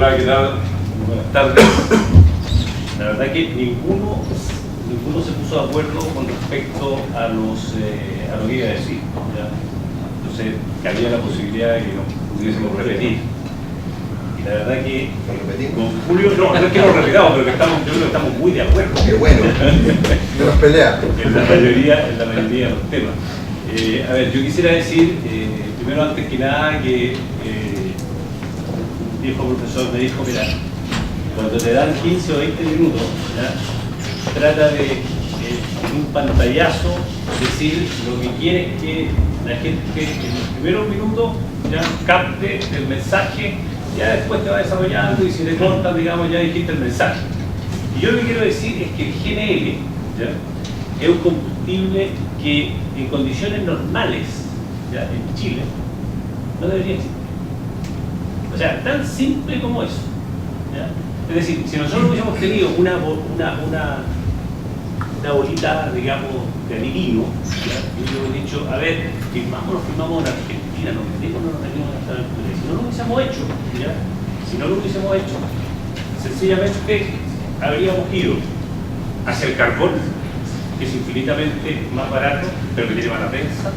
Hola, ¿qué tal? Buenas tardes. La verdad que ninguno se puso de acuerdo con respecto a lo que iba a decir, ¿ya? Entonces, que había la posibilidad de que nos pudiésemos repetir. Y la verdad que con Julio, no es que lo repitamos, pero que yo creo que estamos muy de acuerdo. Qué bueno, no nos pelea. En la mayoría de los temas. A ver, yo quisiera decir, primero antes que nada, que un viejo profesor me dijo, mira, cuando te dan 15 o 20 minutos, ¿ya? Trata de, en un pantallazo, decir lo que quieres que la gente en los primeros minutos ya capte el mensaje, ya después te va desarrollando y si te cortan, digamos, ya dijiste el mensaje. Y yo lo que quiero decir es que el GNL, ¿ya? Es un combustible que en condiciones normales, ¿ya? En Chile, no debería existir. O sea, tan simple como eso, ¿ya? Es decir, si nosotros hubiésemos tenido una bolita, digamos, de adivino, y hubiéramos dicho, a ver, firmamos en Argentina, nos metemos hasta la altura. Si no lo hubiésemos hecho, ¿ya? Si no lo hubiésemos hecho, sencillamente habríamos ido hacia el carbón, que es infinitamente más barato, pero que tiene mala prensa,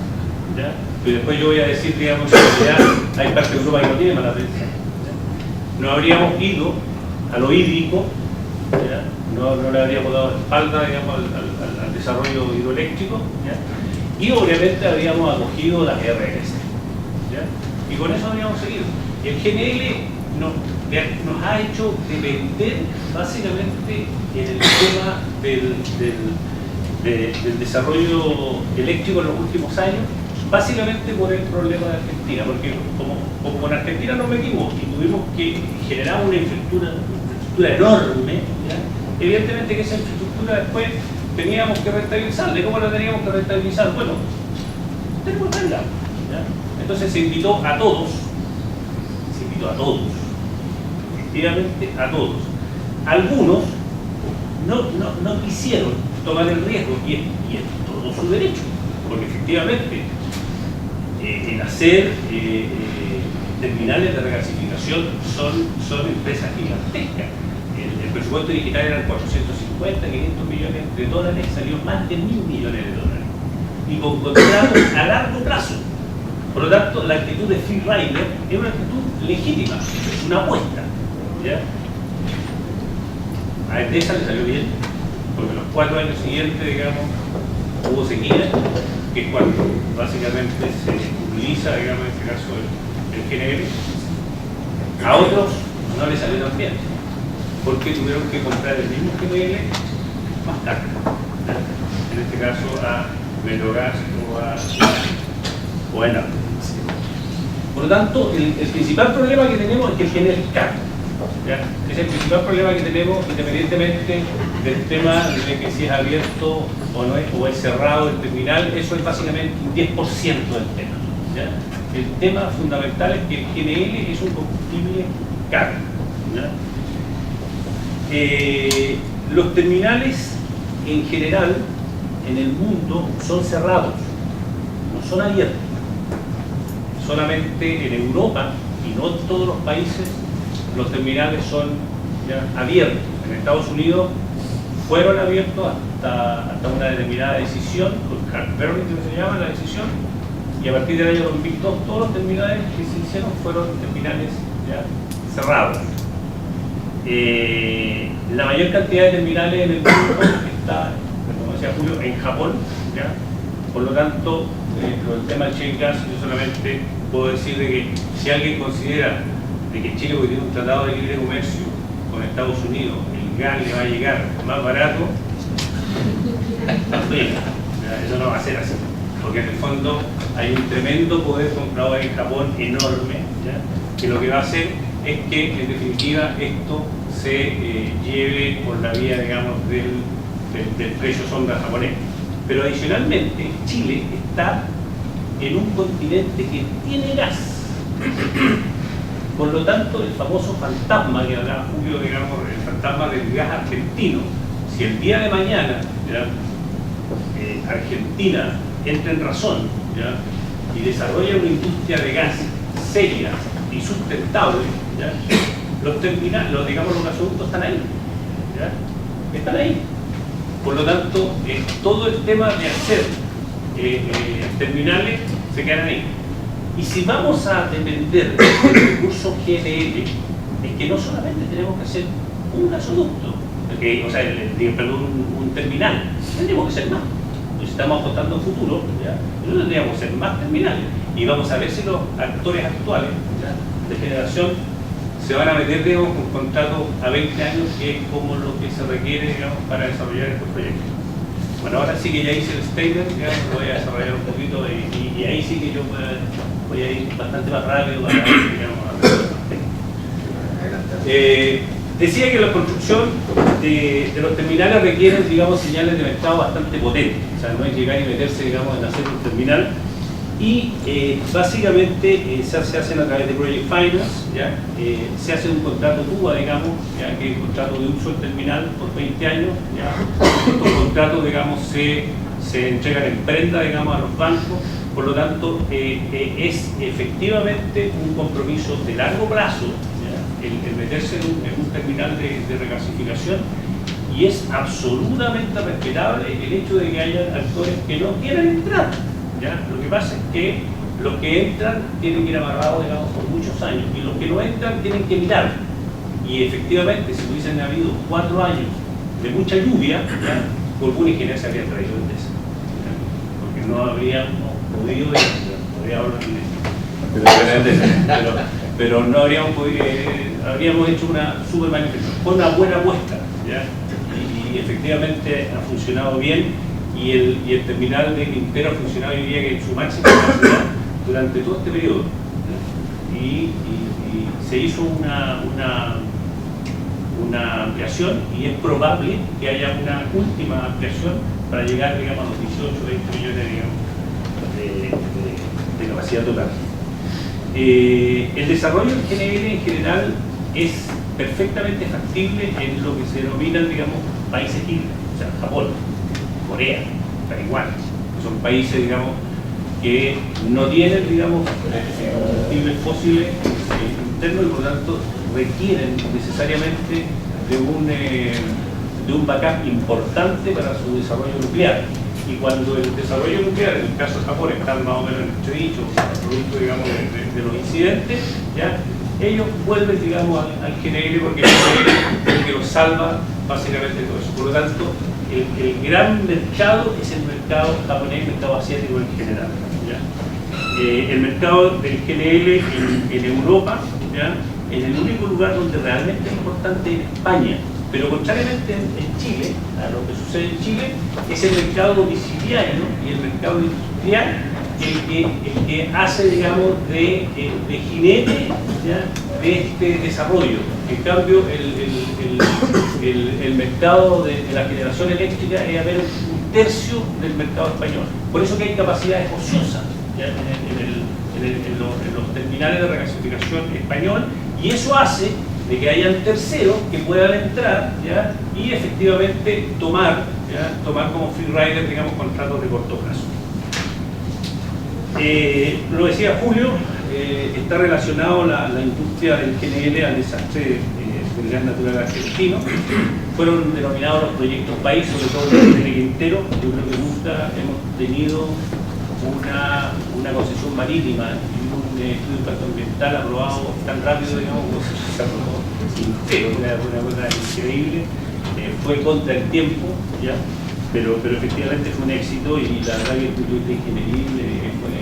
¿ya? Y después yo voy a decir, digamos, que ya hay parte de Europa que no tiene mala prensa, ¿ya? No habríamos ido a lo hídrico, ¿ya? No le habríamos dado espalda, digamos, al desarrollo hidroeléctrico, ¿ya? Y obviamente habríamos acogido las RLC, ¿ya? Y con eso habríamos seguido. Y el GNL nos ha hecho depender básicamente en el tema del desarrollo eléctrico en los últimos años, básicamente por el problema de Argentina, porque como con Argentina nos metimos y tuvimos que generar una infraestructura enorme, ¿ya? Evidentemente que esa infraestructura después teníamos que rentabilizarla. ¿Y cómo la teníamos que rentabilizar? Bueno, tenemos que verla, ¿ya? Entonces se invitó a todos, efectivamente a todos. Algunos no quisieron tomar el riesgo y es todo su derecho, porque efectivamente el hacer terminales de regasificación son empresas gigantescas. El presupuesto digital eran 450, 500 millones de dólares, salió más de 1.000 millones de dólares. Y con contratos a largo plazo. Por lo tanto, la actitud de Phil Ryder es una actitud legítima, es una apuesta, ¿ya? A Endesa le salió bien, porque los 4 años siguientes, digamos, hubo sequía, que es cuando básicamente se utiliza, digamos, en este caso el GNL. A otros no les salió tan bien, porque tuvieron que comprar el mismo GNL más caro, ¿ya? En este caso a Metrogas o a Enel. Por lo tanto, el principal problema que tenemos es que el GNL es caro, ¿ya? Es el principal problema que tenemos, independientemente del tema de que si es abierto o no es, o es cerrado el terminal. Eso es básicamente un 10% del tema, ¿ya? El tema fundamental es que el GNL es un combustible caro, ¿ya? Los terminales en general en el mundo son cerrados, no son abiertos. Solamente en Europa y no en todos los países los terminales son ya abiertos. En Estados Unidos fueron abiertos hasta una determinada decisión, con Hart-Berry que se llama la decisión, y a partir del año 2002 todos los terminales que se hicieron fueron terminales ya cerrados. La mayor cantidad de terminales en el mundo está, como decía Julio, en Japón, ¿ya? Por lo tanto, el tema del shale gas, yo solamente puedo decir de que si alguien considera de que Chile, porque tiene un tratado de libre comercio con Estados Unidos, el gas le va a llegar más barato, eso no va a ser así, porque en el fondo hay un tremendo poder comprador en Japón enorme, ¿ya? Que lo que va a hacer es que en definitiva esto se lleve por la vía, digamos, del precio sombra japonés. Pero adicionalmente Chile está en un continente que tiene gas. Por lo tanto, el famoso fantasma que hablaba Julio, digamos, el fantasma del gas argentino, si el día de mañana, ¿ya? Argentina entra en razón, ¿ya? Y desarrolla una industria de gas seria y sustentable, ¿ya? los terminales, digamos los gasoductos están ahí, ¿ya? Están ahí. Por lo tanto, todo el tema de hacer terminales se quedan ahí. Y si vamos a depender del recurso GNL, es que no solamente tenemos que hacer un gasoducto, o sea, un terminal, tendríamos que hacer más. Pues si estamos apostando en futuro, ¿ya? Nosotros tendríamos que hacer más terminales. Y vamos a ver si los actores actuales, ¿ya?, de generación se van a meter, digamos, con contratos a 20 años, que es como lo que se requiere, digamos, para desarrollar estos proyectos. Bueno, ahora sí que ya hice el statement, digamos, lo voy a desarrollar un poquito y ahí sí que yo voy a ir bastante más rápido para, digamos, decía que la construcción de los terminales requiere, digamos, señales de mercado bastante potentes. O sea, no es llegar y meterse, digamos, en hacer un terminal. Y básicamente se hacen a través de Project Finance, ¿ya? Se hace un contrato TUA, digamos, ya que es un contrato de uso del terminal por 20 años. ¿Ya? Estos contratos, digamos, se entregan en prenda, digamos, a los bancos. Por lo tanto, es efectivamente un compromiso de largo plazo, ¿ya?, el meterse en un terminal de regasificación, y es absolutamente respetable el hecho de que haya actores que no quieran entrar. ¿Ya? Lo que pasa es que los que entran tienen que ir amarrados, digamos, por muchos años, y los que no entran tienen que mirar. Y efectivamente, si hubiesen habido 4 años de mucha lluvia, ¿ya?, por alguna ingeniería se habría traído el desastre, porque no habríamos podido, pero no habríamos podido, habríamos hecho una super manifestación, con una buena apuesta, ¿ya? Y efectivamente ha funcionado bien. Y el terminal de Quintero ha funcionado hoy día que en su máxima capacidad durante todo este periodo. Y se hizo una ampliación, y es probable que haya una última ampliación para llegar, digamos, a los 18, 20 millones, digamos, de capacidad total. El desarrollo del GNL en general es perfectamente factible en lo que se denominan, digamos, países libres, o sea, Japón, Corea, Taiwán, que son países, digamos, que no tienen, digamos, combustibles fósiles internos, y por lo tanto requieren necesariamente de un backup importante para su desarrollo nuclear. Y cuando el desarrollo nuclear, en el caso de Japón, está más o menos entredicho, producto, digamos, de los incidentes, ¿ya?, ellos vuelven, digamos, al GNL, porque es el que los salva básicamente de todo eso. Por lo tanto, el gran mercado es el mercado japonés, el mercado asiático en general, ¿ya? El mercado del GNL en Europa, ¿ya?, es el único lugar donde realmente es importante en España, pero contrariamente en Chile, a lo que sucede en Chile, es el mercado domiciliario y el mercado industrial el que hace, digamos, de jinete, ¿ya?, de este desarrollo. En cambio, el mercado de la generación eléctrica es apenas un tercio del mercado español. Por eso que hay capacidades ociosas, ¿ya?, en los terminales de regasificación español, y eso hace de que hayan terceros que puedan entrar, ¿ya?, y efectivamente tomar como free rider, digamos, contratos de corto plazo. Lo decía Julio, está relacionado la industria del GNL al desastre del gas natural argentino. Fueron denominados los proyectos país, sobre todo el de Quintero. Yo creo que nunca hemos tenido una concesión marítima y un estudio de impacto ambiental aprobado tan rápido, digamos, como se aprobó Quintero. Una cosa increíble. Fue contra el tiempo, ¿ya?, pero efectivamente fue un éxito, y la verdad que el punto de vista ingenieril fue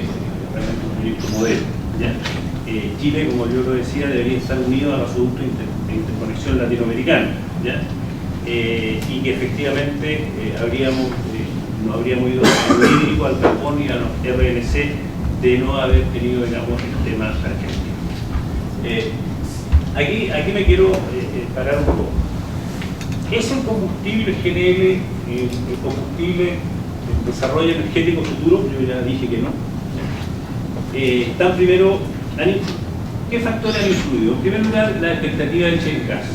realmente un proyecto modelo, ¿ya? Chile, como yo lo decía, debería estar unido al gasoducto de interconexión latinoamericana, ¿ya? Y que efectivamente no habríamos ido al hídrico, al carbón y a los RNC de no haber tenido, digamos, el tema argentino. Aquí me quiero parar un poco. ¿Es el combustible GNL el combustible el desarrollo energético futuro? Yo ya dije que no. Están primero, ¿qué factores han influido? En primer lugar, la expectativa del shale gas.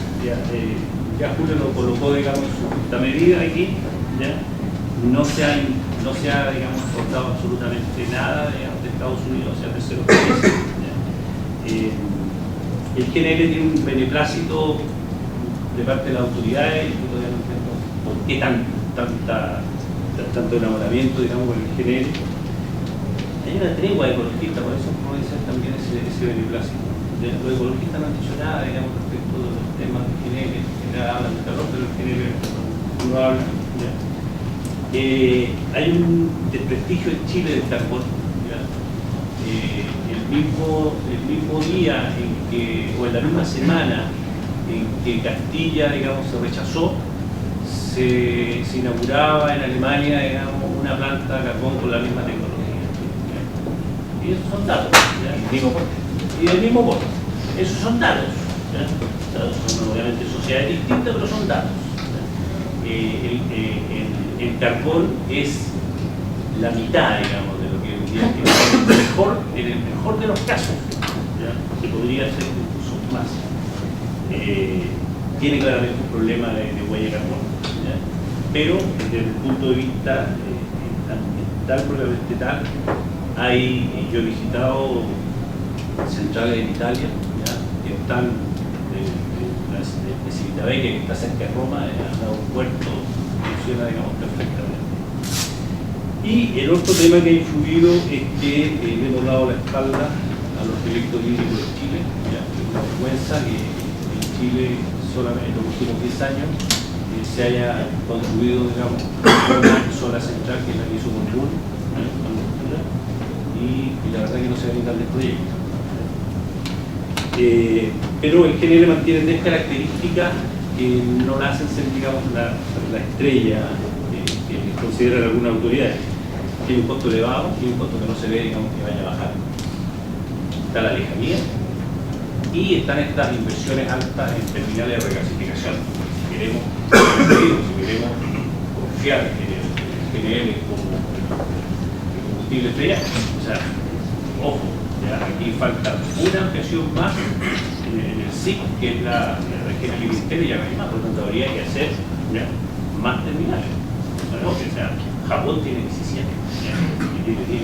Ya Julio lo colocó, digamos, en su justa medida aquí, ¿ya? No se ha, digamos, exportado absolutamente nada, digamos, de Estados Unidos hacia terceros países. El GNL tiene un beneplácito de parte de las autoridades, y todavía no entiendo por qué tanto enamoramiento, digamos, con el GNL. Hay una tregua ecologista, por eso puede ser también ese beneplácito. Los ecologistas no han dicho nada, digamos, respecto de los temas del GNL, que hablan del calor, pero el GNL no habla. ¿Ya? Hay un desprestigio en Chile del carbón. ¿Ya? El mismo día en que, o en la misma semana en que Castilla, digamos, se rechazó, se inauguraba en Alemania, digamos, una planta de carbón con la misma tecnología. ¿Ya? Y esos son datos. ¿Ya? Y del mismo porte. Esos son datos. ¿Ya? Son obviamente sociedades distintas, pero son datos. El carbón es la mitad, digamos, de lo que hoy día en el mejor de los casos, ¿ya? Que podría ser incluso más. Tiene claramente un problema de huella de carbono, ¿ya? Pero desde el punto de vista ambiental, probablemente tal, yo he visitado centrales en Italia, ¿ya? Que están de Civitavecchia, que está cerca de Roma, ha dado un puerto que funciona, digamos, perfectamente. Y el otro tema que ha influido es que le hemos dado la espalda a los proyectos hídricos de Chile. ¿Ya? Es una vergüenza que en Chile solamente en los últimos 10 años se haya construido, digamos, una sola central, que es la que hizo Montbún, y la verdad que no se ven grandes proyectos. Pero el GNL mantiene tres características que no la hacen ser, digamos, la estrella que consideran algunas autoridades. Tiene un costo elevado, tiene un costo que no se ve, digamos, que vaya a bajar. Está la lejanía y están estas inversiones altas en terminales de regasificación. Si queremos confiar en el GNL como combustible estrella, o sea, ojo, ya aquí falta una ampliación más en el SIC, que es la región del ministerio, y ya no hay más, por lo tanto habría que hacer, ¿ya?, más terminales. O sea, Japón tiene 17, ¿ya?, y tiene 10.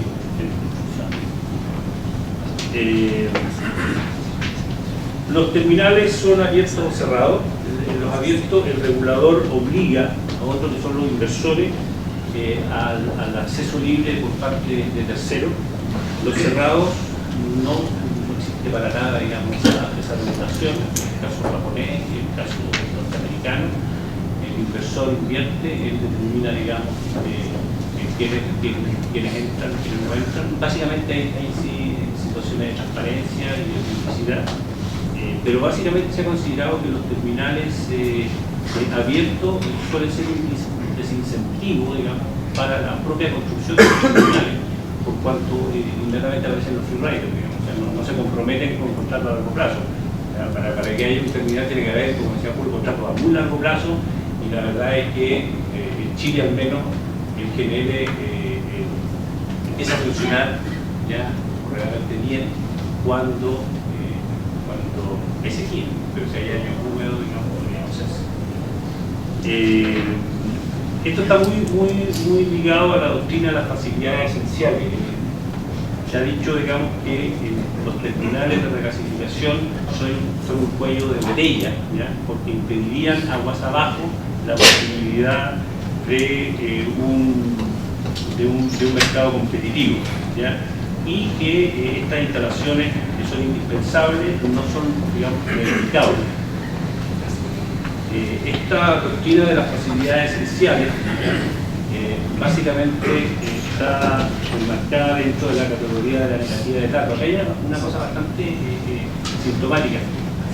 Los terminales son abiertos o cerrados. En los abiertos, el regulador obliga a otros que son los inversores al acceso libre por parte de terceros. Los cerrados no existe para nada, digamos, esa regulación. En el caso japonés y en el caso norteamericano, el inversor invierte, él determina, digamos, quiénes entran, quiénes no entran. Básicamente hay sí situaciones de transparencia y de publicidad, pero básicamente se ha considerado que los terminales abiertos suelen ser un desincentivo, digamos, para la propia construcción de los terminales, por cuanto inmediatamente aparecen los free riders, digamos. O sea, no se comprometen con un contrato a largo plazo. Para que haya un terminal tiene que haber, como decía, un contrato a muy largo plazo, y la verdad es que en Chile al menos el GNL empieza a funcionar ya realmente bien cuando es sequía, pero si hay años húmedos, digamos, podríamos hacer. Esto está muy ligado a la doctrina de las facilidades esenciales. Se ha dicho, digamos, que los terminales de regasificación son un cuello de botella, ¿ya?, porque impedirían aguas abajo la posibilidad de un mercado competitivo, ¿ya?, y que estas instalaciones que son indispensables no son, digamos, verificables. Esta doctrina de las facilidades esenciales básicamente está enmarcada dentro de la categoría de la negativa de trato. Acá hay una cosa bastante sintomática.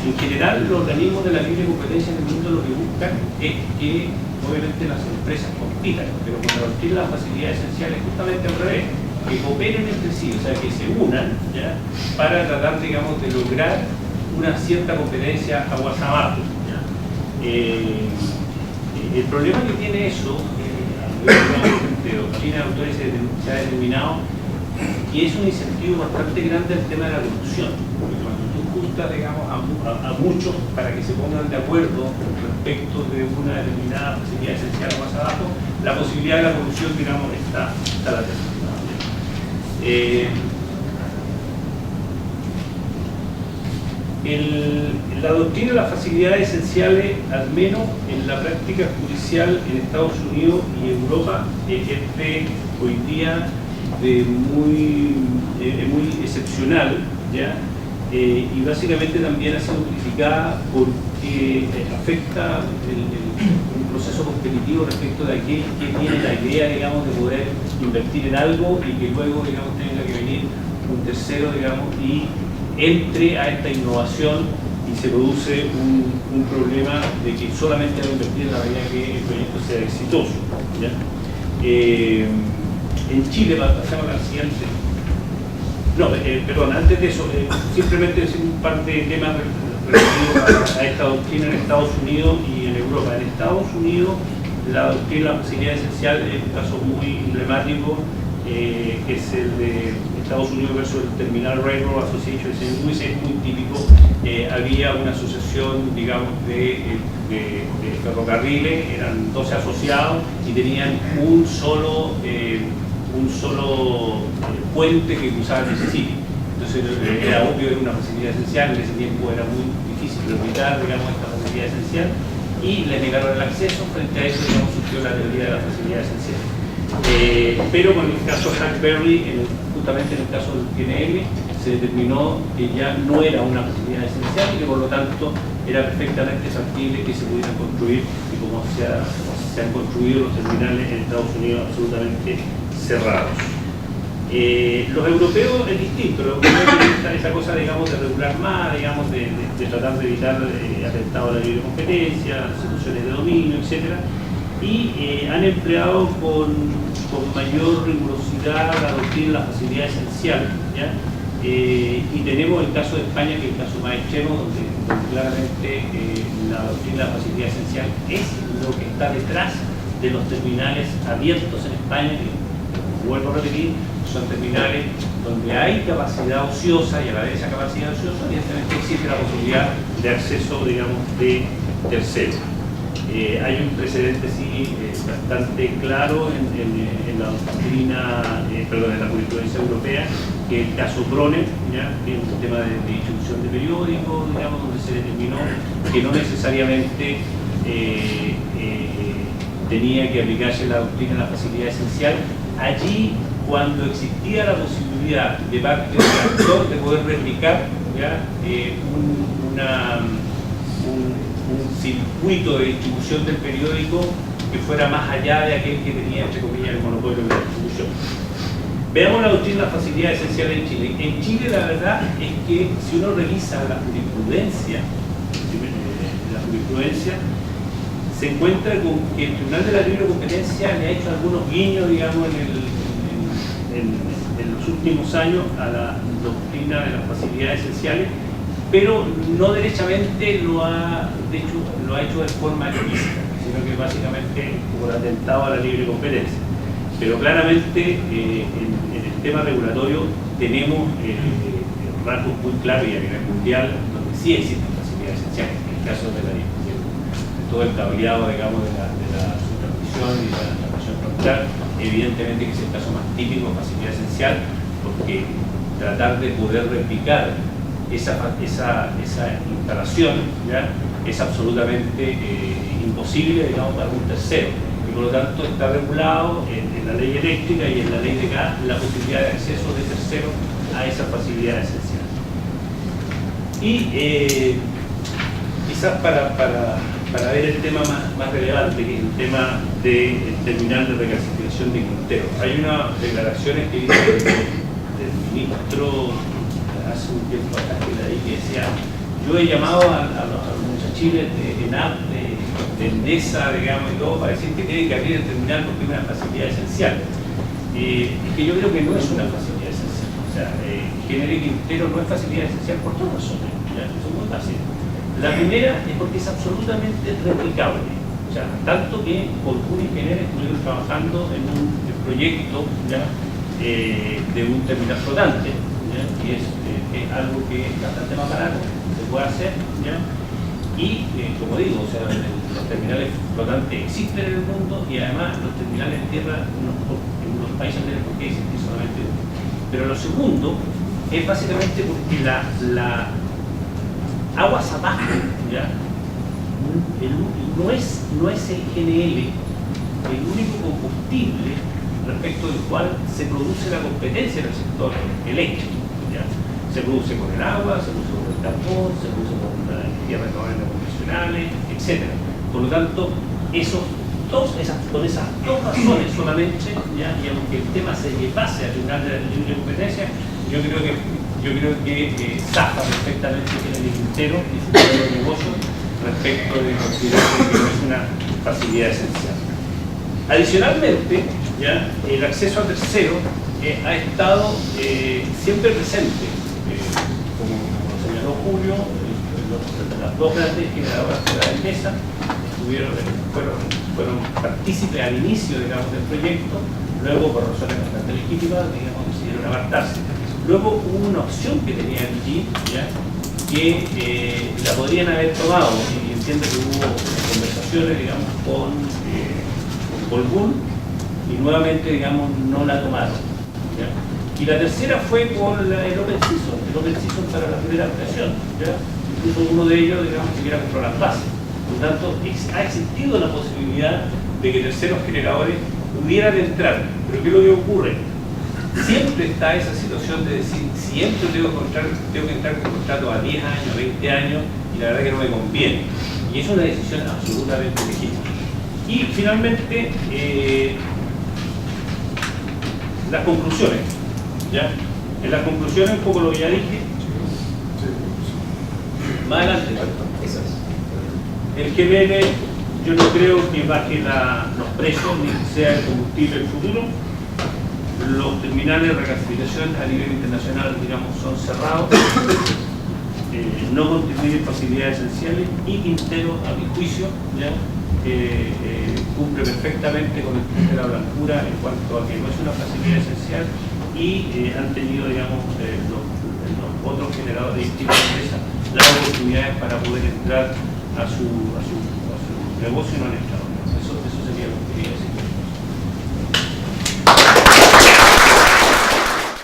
En general, los organismos de la libre competencia en el mundo lo que buscan es que obviamente las empresas compitan, pero con la doctrina de las facilidades esenciales justamente al revés, que cooperen entre sí, o sea, que se unan, ¿ya?, para tratar, digamos, de lograr una cierta competencia aguas abajo. El problema que tiene eso, de doctrina de autores se ha determinado que es un incentivo bastante grande al tema de la corrupción, porque cuando tú juntas, digamos, a muchos para que se pongan de acuerdo respecto de una determinada facilidad esencial más abajo, la posibilidad de la corrupción, digamos, está latente. La doctrina de las facilidades esenciales, al menos en la práctica judicial en Estados Unidos y Europa, es de hoy día muy excepcional, ¿ya? Y básicamente también ha sido modificada porque afecta un proceso competitivo respecto de aquel que tiene la idea, digamos, de poder invertir en algo y que luego, digamos, tenga que venir un tercero, digamos, y entre a esta innovación y se produce un problema de que solamente debe invertir en la medida que el proyecto sea exitoso, ¿ya? En Chile, pasamos a la siguiente. No, perdón, antes de eso, simplemente decir un par de temas referidos a esta doctrina en Estados Unidos y en Europa. En Estados Unidos, la doctrina de la facilidad esencial es un caso muy emblemático, que es el de Estados Unidos versus el Terminal Railroad Association. En Luis es muy típico. Había una asociación, digamos, de ferrocarriles, eran 12 asociados y tenían un solo puente que cruzaba el Mississippi. Entonces era obvio, era una facilidad esencial. En ese tiempo era muy difícil limitar, digamos, esta facilidad esencial, y le negaron el acceso. Frente a eso, digamos, surgió la teoría de la facilidad esencial. Pero con el caso Hackberry, justamente en el caso del TNL, se determinó que ya no era una facilidad esencial y que por lo tanto era perfectamente factible que se pudieran construir, y como se han construido los terminales en Estados Unidos absolutamente cerrados. Los europeos es distinto. Los europeos tienen esa cosa, digamos, de regular más, digamos, de tratar de evitar atentados a la libre competencia, situaciones de dominio, etc. Y han empleado con mayor rigurosidad la doctrina de la facilidad esencial, ¿ya? Y tenemos el caso de España, que es el caso más extremo, donde claramente la doctrina de la facilidad esencial es lo que está detrás de los terminales abiertos en España, que, vuelvo a repetir, son terminales donde hay capacidad ociosa, y a la vez esa capacidad ociosa, evidentemente existe la posibilidad de acceso, digamos, de terceros. Hay un precedente, sí, bastante claro en la doctrina, en la jurisprudencia europea, que es el caso Broner, ¿ya? Que es un tema de distribución de periódicos, digamos, donde se determinó que no necesariamente tenía que aplicarse la doctrina de la facilidad esencial. Allí, cuando existía la posibilidad de parte del actor de poder replicar, ¿ya? Un circuito de distribución del periódico que fuera más allá de aquel que tenía, entre comillas, el monopolio de la distribución. Veamos la doctrina de la facilidad esencial en Chile. En Chile, la verdad es que si uno revisa la jurisprudencia, se encuentra con que el Tribunal de la Libre Competencia le ha hecho algunos guiños, digamos, en los últimos años a la doctrina de las facilidades esenciales, pero no derechamente lo ha hecho de forma explícita, sino que básicamente por atentado a la libre competencia. Pero claramente en el tema regulatorio tenemos rasgos muy claros, y a nivel mundial, donde sí existen facilidades esenciales. En el caso de todo el cableado, digamos, de la supervisión y la transmisión frontal, evidentemente que es el caso más típico de facilidad esencial, porque tratar de poder replicar esa instalación, ¿ya? Es absolutamente imposible, digamos, para un tercero, y por lo tanto está regulado en la ley eléctrica y en la ley de gas la posibilidad de acceso de terceros a esa facilidad esencial. Y quizás para ver el tema más relevante, que es el tema del terminal de regasificación de Quintero, hay unas declaraciones que dice del ministro hace un tiempo atrás, que decía: yo he llamado a los muchachiles de ENAP, de Endesa, digamos, y todo, para decir que tienen que abrir el terminal porque es una facilidad esencial. Es que yo creo que no es una facilidad esencial. O sea, General Quintero no es facilidad esencial por dos razones, ¿ya? Son muy fáciles. La primera es porque es absolutamente replicable. O sea, tanto que Colbún y General estuvieron trabajando en un proyecto, ¿ya? De un terminal flotante, ¿ya? Y es algo que es bastante más barato, se puede hacer, ¿ya? Y como digo, o sea, los terminales flotantes existen en el mundo, y además los terminales en tierra en unos países no tienen por qué existir solamente uno. Pero lo segundo es básicamente porque aguas abajo, ¿ya? No es el GNL el único combustible respecto del cual se produce la competencia en el sector eléctrico, ¿ya? Se produce con el agua, se produce con el carbón, se produce con la energía renovable convencionales, etc. Por lo tanto, con esas dos razones solamente, ¿ya? Y aunque el tema se pase al Tribunal de la Libre Competencia, yo creo que zafa perfectamente el tintero y su modelo de negocio respecto de considerar que no es una facilidad esencial. Adicionalmente, ¿ya? El acceso a tercero ha estado siempre presente, como señaló Julio, las dos grandes generadoras de la mesa fueron partícipes al inicio, digamos, del proyecto. Luego, por razones bastante legítimas, digamos, decidieron apartarse. Luego hubo una opción que tenía allí, ¿ya? Que la podrían haber tomado, y entiendo que hubo conversaciones, digamos, con Colbún, y nuevamente, digamos, no la tomaron, ¿ya? Y la tercera fue con el Open Season para la primera ampliación, ¿ya? Incluso uno de ellos, digamos, que quiera controlar las bases. Por lo tanto, ha existido la posibilidad de que terceros generadores pudieran entrar. Pero ¿qué es lo que ocurre? Siempre está esa situación de decir, siempre tengo que entrar con contrato a 10 años, 20 años, y la verdad que no me conviene. Y es una decisión absolutamente legítima. Y finalmente, las conclusiones, ¿ya? En las conclusiones, un poco lo que ya dije. Más adelante. El GNL, yo no creo que baje los precios ni sea el combustible el futuro. Los terminales de regasificación a nivel internacional, digamos, son cerrados, no contribuyen facilidades esenciales, y Quintero, a mi juicio, ¿ya? Cumple perfectamente con el punto de la blancura en cuanto a que no es una facilidad esencial, y han tenido, digamos, los otros generadores distintos de empresas las oportunidades para poder entrar a su negocio y no han entrado.